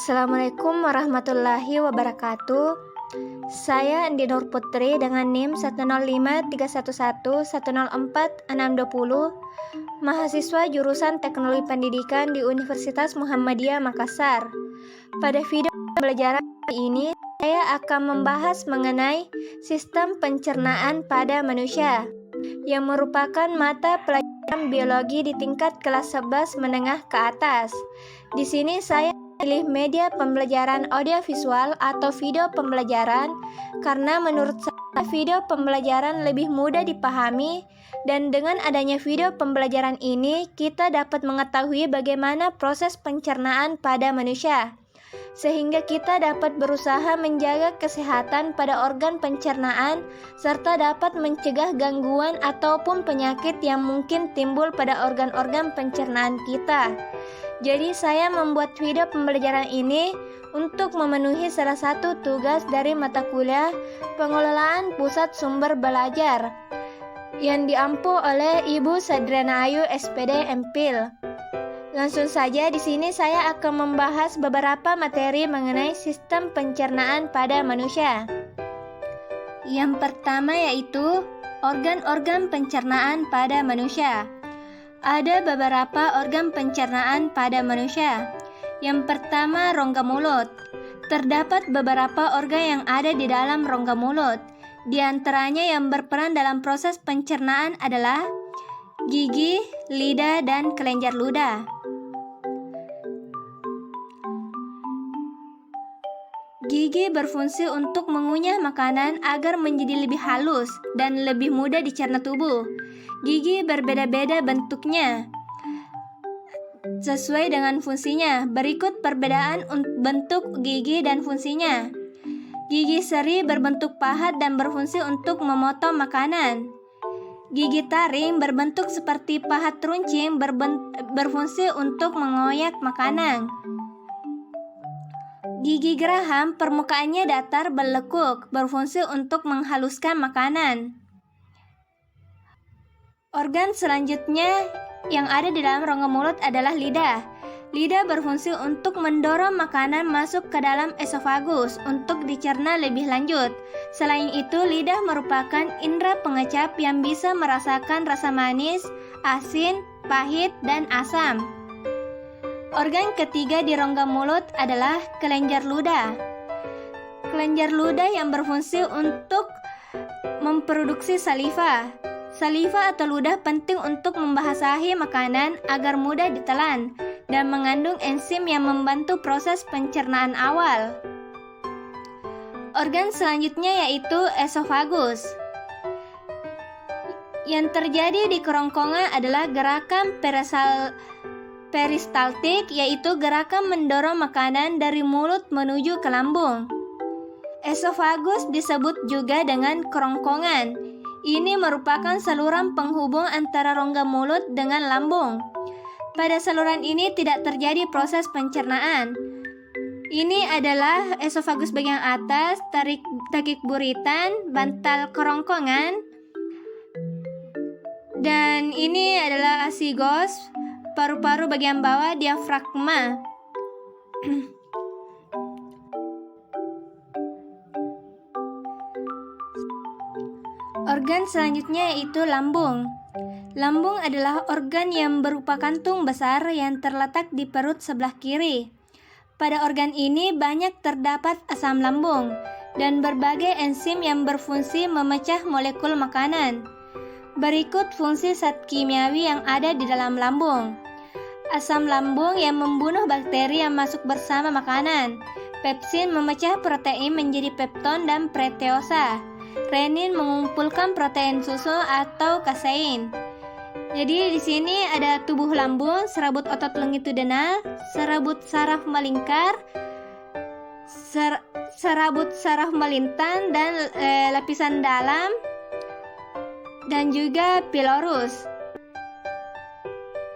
Assalamualaikum warahmatullahi wabarakatuh. Saya Andi Nur Putri dengan NIM 10531110460, mahasiswa jurusan Teknologi Pendidikan di Universitas Muhammadiyah Makassar. Pada video pembelajaran kali ini, saya akan membahas mengenai sistem pencernaan pada manusia, yang merupakan mata pelajaran biologi di tingkat kelas 11 menengah ke atas. Di sini saya pilih media pembelajaran audiovisual atau video pembelajaran karena menurut saya video pembelajaran lebih mudah dipahami, dan dengan adanya video pembelajaran ini kita dapat mengetahui bagaimana proses pencernaan pada manusia, sehingga kita dapat berusaha menjaga kesehatan pada organ pencernaan serta dapat mencegah gangguan ataupun penyakit yang mungkin timbul pada organ-organ pencernaan kita. Jadi saya membuat video pembelajaran ini untuk memenuhi salah satu tugas dari mata kuliah Pengelolaan Pusat Sumber Belajar yang diampu oleh Ibu Sadriana Ayu SPD MPhil. Langsung saja di sini saya akan membahas beberapa materi mengenai sistem pencernaan pada manusia. Yang pertama yaitu organ-organ pencernaan pada manusia. Ada beberapa organ pencernaan pada manusia. Yang pertama, rongga mulut. Terdapat beberapa organ yang ada di dalam rongga mulut. Di antaranya yang berperan dalam proses pencernaan adalah gigi, lidah, dan kelenjar ludah. Gigi berfungsi untuk mengunyah makanan agar menjadi lebih halus dan lebih mudah dicerna tubuh. Gigi berbeda-beda bentuknya sesuai dengan fungsinya. Berikut perbedaan bentuk gigi dan fungsinya. Gigi seri berbentuk pahat dan berfungsi untuk memotong makanan. Gigi taring berbentuk seperti pahat runcing berfungsi untuk mengoyak makanan. Gigi geraham permukaannya datar berlekuk, berfungsi untuk menghaluskan makanan. Organ selanjutnya yang ada di dalam rongga mulut adalah lidah. Lidah berfungsi untuk mendorong makanan masuk ke dalam esofagus untuk dicerna lebih lanjut. Selain itu, lidah merupakan indera pengecap yang bisa merasakan rasa manis, asin, pahit, dan asam. Organ ketiga di rongga mulut adalah kelenjar ludah. Kelenjar ludah yang berfungsi untuk memproduksi saliva. Saliva atau ludah penting untuk membasahi makanan agar mudah ditelan dan mengandung enzim yang membantu proses pencernaan awal. Organ selanjutnya yaitu esofagus. Yang terjadi di kerongkongan adalah gerakan peristaltik, yaitu gerakan mendorong makanan dari mulut menuju ke lambung. Esofagus disebut juga dengan kerongkongan. Ini merupakan saluran penghubung antara rongga mulut dengan lambung. Pada saluran ini tidak terjadi proses pencernaan. Ini adalah esofagus bagian atas, takik buritan, bantal kerongkongan, dan ini adalah asigos, paru-paru bagian bawah, diafragma. Organ selanjutnya yaitu lambung. Lambung adalah organ yang berupa kantung besar yang terletak di perut sebelah kiri. Pada organ ini banyak terdapat asam lambung dan berbagai enzim yang berfungsi memecah molekul makanan. Berikut fungsi zat kimiawi yang ada di dalam lambung. Asam lambung yang membunuh bakteri yang masuk bersama makanan. Pepsin memecah protein menjadi pepton dan proteosa. Renin mengumpulkan protein susu atau kasein. Jadi di sini ada tubuh lambung, serabut otot longitudinal, serabut saraf melingkar, serabut saraf melintang, dan lapisan dalam, dan juga pilorus.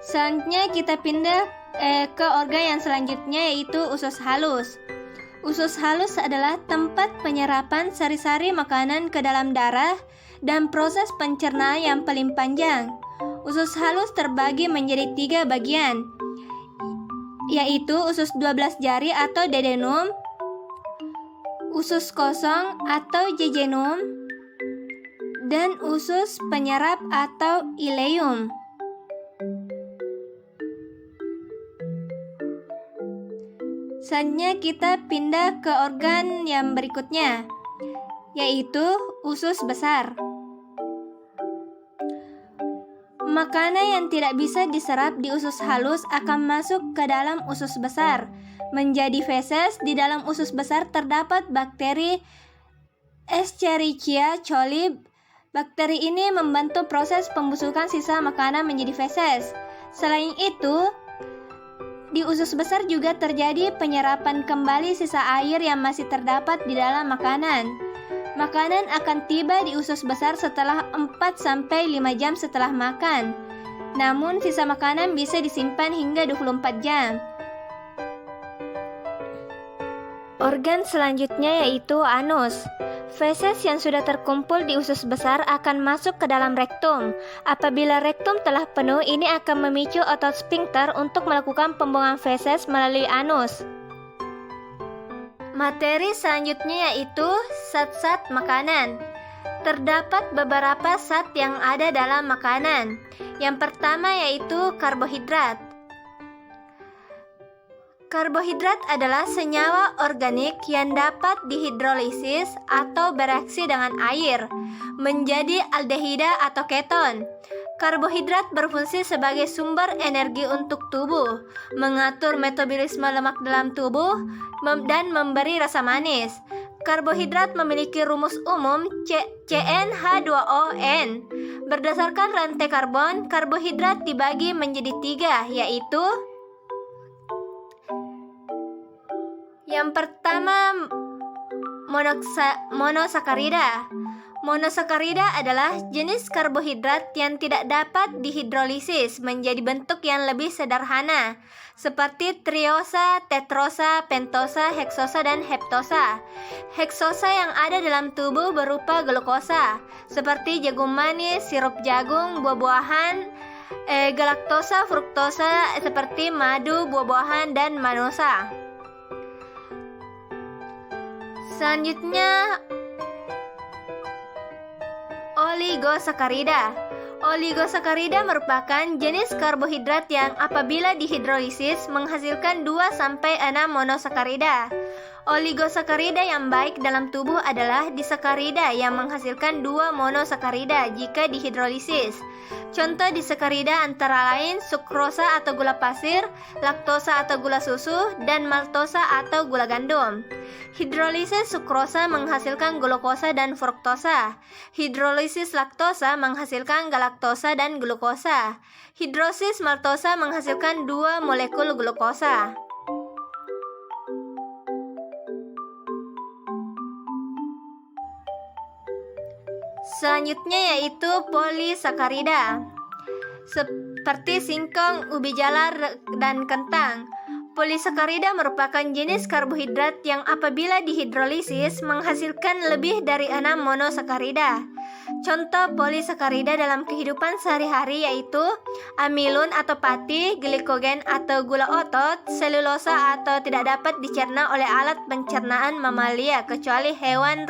Selanjutnya kita pindah ke organ yang selanjutnya yaitu usus halus. Usus halus adalah tempat penyerapan sari-sari makanan ke dalam darah dan proses pencernaan yang paling panjang. Usus halus terbagi menjadi 3 bagian, yaitu usus 12 jari atau duodenum, usus kosong atau jejunum, dan usus penyerap atau ileum. Selanjutnya kita pindah ke organ yang berikutnya, yaitu usus besar. Makanan yang tidak bisa diserap di usus halus akan masuk ke dalam usus besar, menjadi feses. Di dalam usus besar terdapat bakteri Escherichia coli. Bakteri ini membantu proses pembusukan sisa makanan menjadi feses. Selain itu, di usus besar juga terjadi penyerapan kembali sisa air yang masih terdapat di dalam makanan. Makanan akan tiba di usus besar setelah 4-5 jam setelah makan. Namun sisa makanan bisa disimpan hingga 24 jam. Organ selanjutnya yaitu anus. Feses yang sudah terkumpul di usus besar akan masuk ke dalam rektum. Apabila rektum telah penuh, ini akan memicu otot sphincter untuk melakukan pembuangan feses melalui anus. Materi selanjutnya yaitu zat-zat makanan. Terdapat beberapa zat yang ada dalam makanan. Yang pertama yaitu karbohidrat. Karbohidrat adalah senyawa organik yang dapat dihidrolisis atau bereaksi dengan air menjadi aldehida atau keton. Karbohidrat berfungsi sebagai sumber energi untuk tubuh, mengatur metabolisme lemak dalam tubuh, dan memberi rasa manis. Karbohidrat memiliki rumus umum CnH2ON. Berdasarkan rantai karbon, karbohidrat dibagi menjadi 3, yaitu yang pertama monosakarida. Monosakarida adalah jenis karbohidrat yang tidak dapat dihidrolisis menjadi bentuk yang lebih sederhana, seperti triosa, tetrosa, pentosa, heksosa, dan heptosa. Heksosa yang ada dalam tubuh berupa glukosa, seperti jagung manis, sirup jagung, buah-buahan, galaktosa, fruktosa, seperti madu, buah-buahan, dan manosa. Selanjutnya, oligosakarida. Oligosakarida merupakan jenis karbohidrat yang apabila dihidrolisis menghasilkan 2-6 monosakarida. Oligosakarida yang baik dalam tubuh adalah disakarida yang menghasilkan 2 monosakarida jika dihidrolisis. Contoh disakarida antara lain sukrosa atau gula pasir, laktosa atau gula susu, dan maltosa atau gula gandum. Hidrolisis sukrosa menghasilkan glukosa dan fruktosa. Hidrolisis laktosa menghasilkan galaktosa dan glukosa. Hidrolisis maltosa menghasilkan 2 molekul glukosa. Selanjutnya yaitu polisakarida, seperti singkong, ubi jalar, dan kentang. Polisakarida merupakan jenis karbohidrat yang apabila dihidrolisis menghasilkan lebih dari 6 monosakarida. Contoh polisakarida dalam kehidupan sehari-hari yaitu amilun atau pati, glikogen atau gula otot, selulosa atau tidak dapat dicerna oleh alat pencernaan mamalia kecuali hewan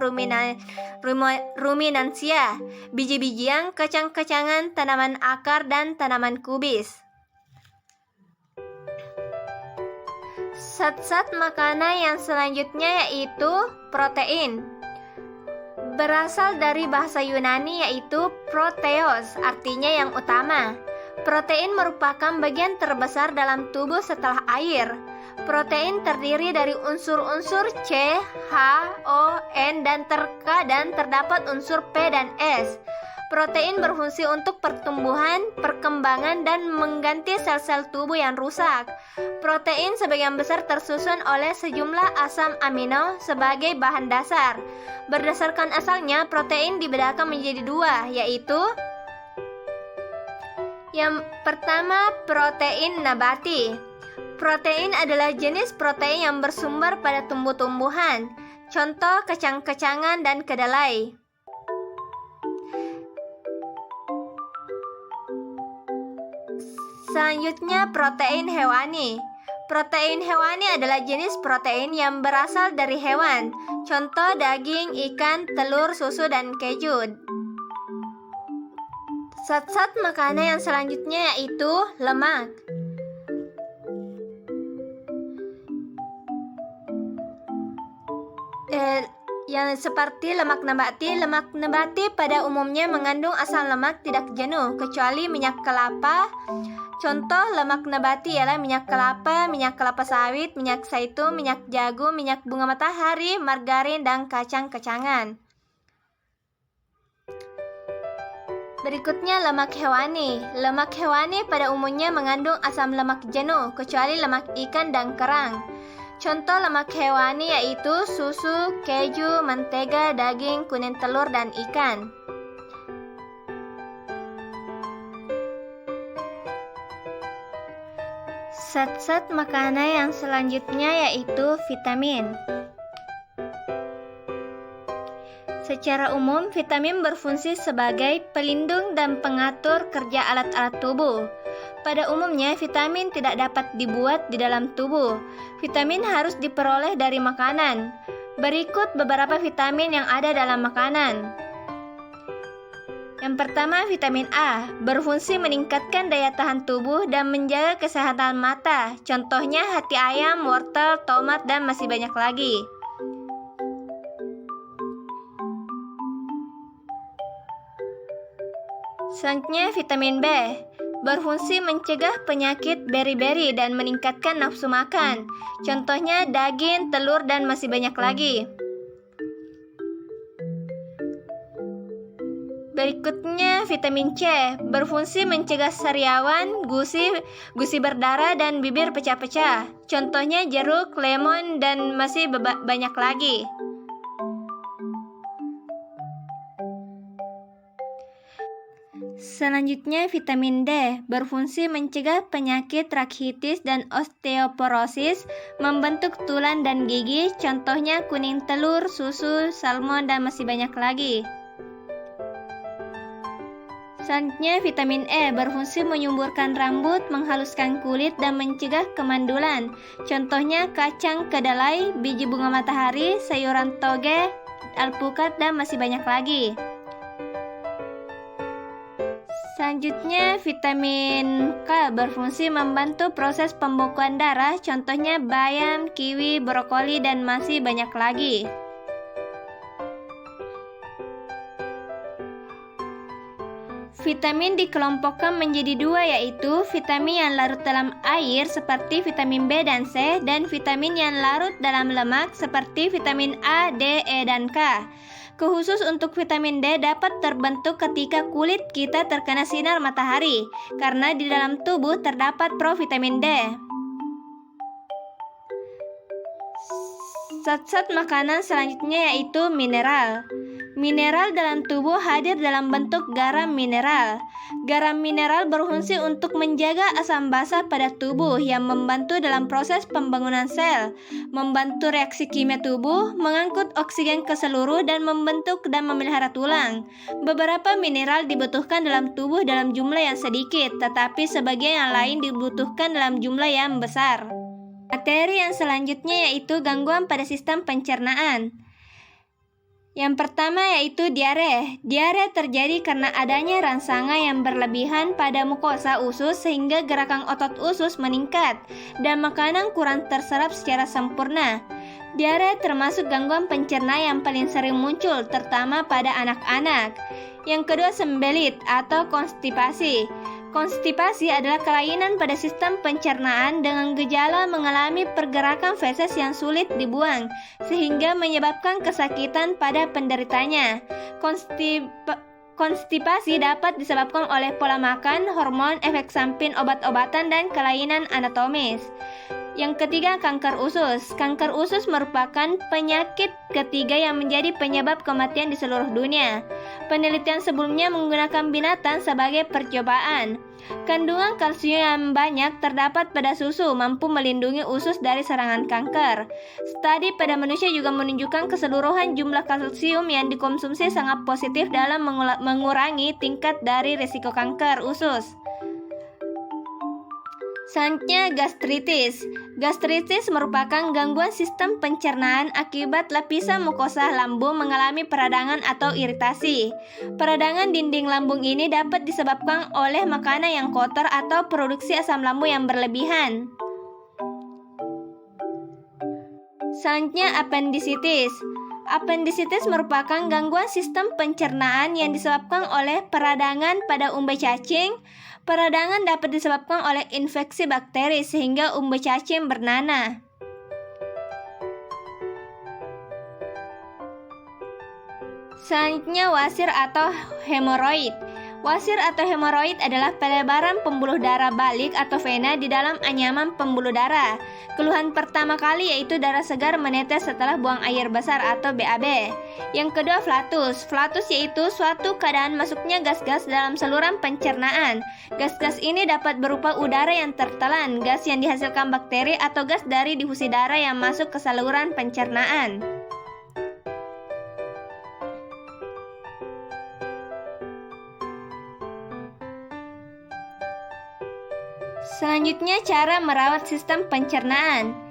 ruminansia, biji-bijian, kacang-kacangan, tanaman akar, dan tanaman kubis. Zat-zat makanan yang selanjutnya yaitu protein. Berasal dari bahasa Yunani yaitu proteos, artinya yang utama. Protein merupakan bagian terbesar dalam tubuh setelah air. Protein terdiri dari unsur-unsur C, H, O, N, dan terkadang terdapat unsur P dan S. Protein berfungsi untuk pertumbuhan, perkembangan, dan mengganti sel-sel tubuh yang rusak. Protein sebagian besar tersusun oleh sejumlah asam amino sebagai bahan dasar. Berdasarkan asalnya, protein dibedakan menjadi 2, yaitu yang pertama, protein nabati. Protein adalah jenis protein yang bersumber pada tumbuh-tumbuhan, contoh kacang-kacangan dan kedelai. Selanjutnya, protein hewani. Protein hewani adalah jenis protein yang berasal dari hewan. Contoh daging, ikan, telur, susu, dan keju. Zat-zat makanan yang selanjutnya yaitu lemak. Yang seperti lemak nabati. Lemak nabati pada umumnya mengandung asam lemak tidak jenuh, kecuali minyak kelapa. Contoh lemak nabati ialah minyak kelapa sawit, minyak zaitun, minyak jagung, minyak bunga matahari, margarin, dan kacang-kacangan. Berikutnya lemak hewani. Lemak hewani pada umumnya mengandung asam lemak jenuh, kecuali lemak ikan dan kerang. Contoh lemak hewani yaitu susu, keju, mentega, daging, kuning telur, dan ikan. Zat-zat makanan yang selanjutnya yaitu vitamin. Secara umum, vitamin berfungsi sebagai pelindung dan pengatur kerja alat-alat tubuh. Pada umumnya, vitamin tidak dapat dibuat di dalam tubuh. Vitamin harus diperoleh dari makanan. Berikut beberapa vitamin yang ada dalam makanan. Yang pertama, vitamin A, berfungsi meningkatkan daya tahan tubuh dan menjaga kesehatan mata. Contohnya hati ayam, wortel, tomat, dan masih banyak lagi. Selanjutnya, vitamin B, berfungsi mencegah penyakit beri-beri dan meningkatkan nafsu makan. Contohnya daging, telur, dan masih banyak lagi. Berikutnya, vitamin C, berfungsi mencegah sariawan, gusi berdarah, dan bibir pecah-pecah. Contohnya jeruk, lemon, dan masih banyak lagi. Selanjutnya, vitamin D berfungsi mencegah penyakit rakitis dan osteoporosis, membentuk tulang dan gigi. Contohnya kuning telur, susu, salmon, dan masih banyak lagi. Selanjutnya, vitamin E berfungsi menyuburkan rambut, menghaluskan kulit, dan mencegah kemandulan. Contohnya kacang kedelai, biji bunga matahari, sayuran toge, alpukat, dan masih banyak lagi. Selanjutnya, vitamin K berfungsi membantu proses pembekuan darah. Contohnya bayam, kiwi, brokoli, dan masih banyak lagi. Vitamin dikelompokkan menjadi dua, yaitu vitamin yang larut dalam air seperti vitamin B dan C, dan vitamin yang larut dalam lemak seperti vitamin A, D, E, dan K. Khusus untuk vitamin D dapat terbentuk ketika kulit kita terkena sinar matahari, karena di dalam tubuh terdapat provitamin D. Zat-zat makanan selanjutnya yaitu mineral. Mineral dalam tubuh hadir dalam bentuk garam mineral. Garam mineral berfungsi untuk menjaga asam basa pada tubuh yang membantu dalam proses pembangunan sel, membantu reaksi kimia tubuh, mengangkut oksigen ke seluruh, dan membentuk dan memelihara tulang. Beberapa mineral dibutuhkan dalam tubuh dalam jumlah yang sedikit, tetapi sebagian yang lain dibutuhkan dalam jumlah yang besar. Materi yang selanjutnya yaitu gangguan pada sistem pencernaan. Yang pertama yaitu diare. Diare terjadi karena adanya rangsangan yang berlebihan pada mukosa usus sehingga gerakan otot usus meningkat dan makanan kurang terserap secara sempurna. Diare termasuk gangguan pencernaan yang paling sering muncul, terutama pada anak-anak. Yang kedua, sembelit atau konstipasi. Konstipasi adalah kelainan pada sistem pencernaan dengan gejala mengalami pergerakan feses yang sulit dibuang, sehingga menyebabkan kesakitan pada penderitanya. Konstipasi dapat disebabkan oleh pola makan, hormon, efek samping obat-obatan, dan kelainan anatomis. Yang ketiga, kanker usus. Kanker usus merupakan penyakit ketiga yang menjadi penyebab kematian di seluruh dunia. Penelitian sebelumnya menggunakan binatang sebagai percobaan. Kandungan kalsium yang banyak terdapat pada susu mampu melindungi usus dari serangan kanker. Studi pada manusia juga menunjukkan keseluruhan jumlah kalsium yang dikonsumsi sangat positif dalam mengurangi tingkat dari risiko kanker usus. Selanjutnya, gastritis. Gastritis merupakan gangguan sistem pencernaan akibat lapisan mukosa lambung mengalami peradangan atau iritasi. Peradangan dinding lambung ini dapat disebabkan oleh makanan yang kotor atau produksi asam lambung yang berlebihan. Selanjutnya, apendisitis. Apendisitis merupakan gangguan sistem pencernaan yang disebabkan oleh peradangan pada umbai cacing. Peradangan dapat disebabkan oleh infeksi bakteri sehingga umbai cacing bernanah. Selanjutnya, wasir atau hemoroid. Wasir atau hemoroid adalah pelebaran pembuluh darah balik atau vena di dalam anyaman pembuluh darah. Keluhan pertama kali yaitu darah segar menetes setelah buang air besar atau BAB. Yang kedua, flatus. Flatus yaitu suatu keadaan masuknya gas-gas dalam saluran pencernaan. Gas-gas ini dapat berupa udara yang tertelan, gas yang dihasilkan bakteri, atau gas dari difusi darah yang masuk ke saluran pencernaan. Selanjutnya, cara merawat sistem pencernaan.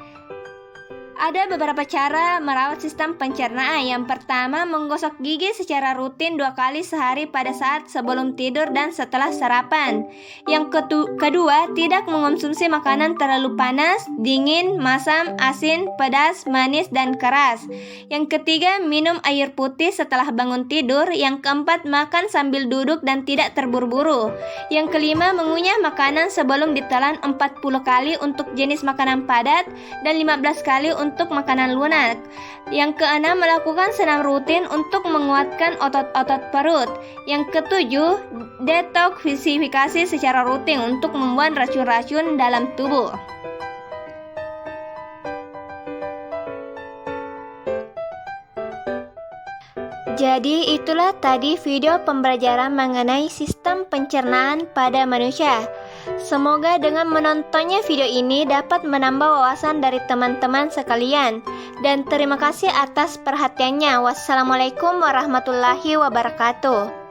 Ada beberapa cara merawat sistem pencernaan. Yang pertama, menggosok gigi secara rutin 2 kali sehari pada saat sebelum tidur dan setelah sarapan. Yang kedua, tidak mengonsumsi makanan terlalu panas, dingin, masam, asin, pedas, manis, dan keras. Yang ketiga, minum air putih setelah bangun tidur. Yang keempat, makan sambil duduk dan tidak terburu-buru. Yang kelima, mengunyah makanan sebelum ditelan 40 kali untuk jenis makanan padat dan 15 kali untuk makanan lunak. Yang keenam, melakukan senam rutin untuk menguatkan otot-otot perut. Yang ketujuh, detoksifikasi secara rutin untuk membuang racun-racun dalam tubuh. Jadi itulah tadi video pembelajaran mengenai sistem pencernaan pada manusia. Semoga dengan menontonnya video ini dapat menambah wawasan dari teman-teman sekalian. Dan terima kasih atas perhatiannya. Wassalamualaikum warahmatullahi wabarakatuh.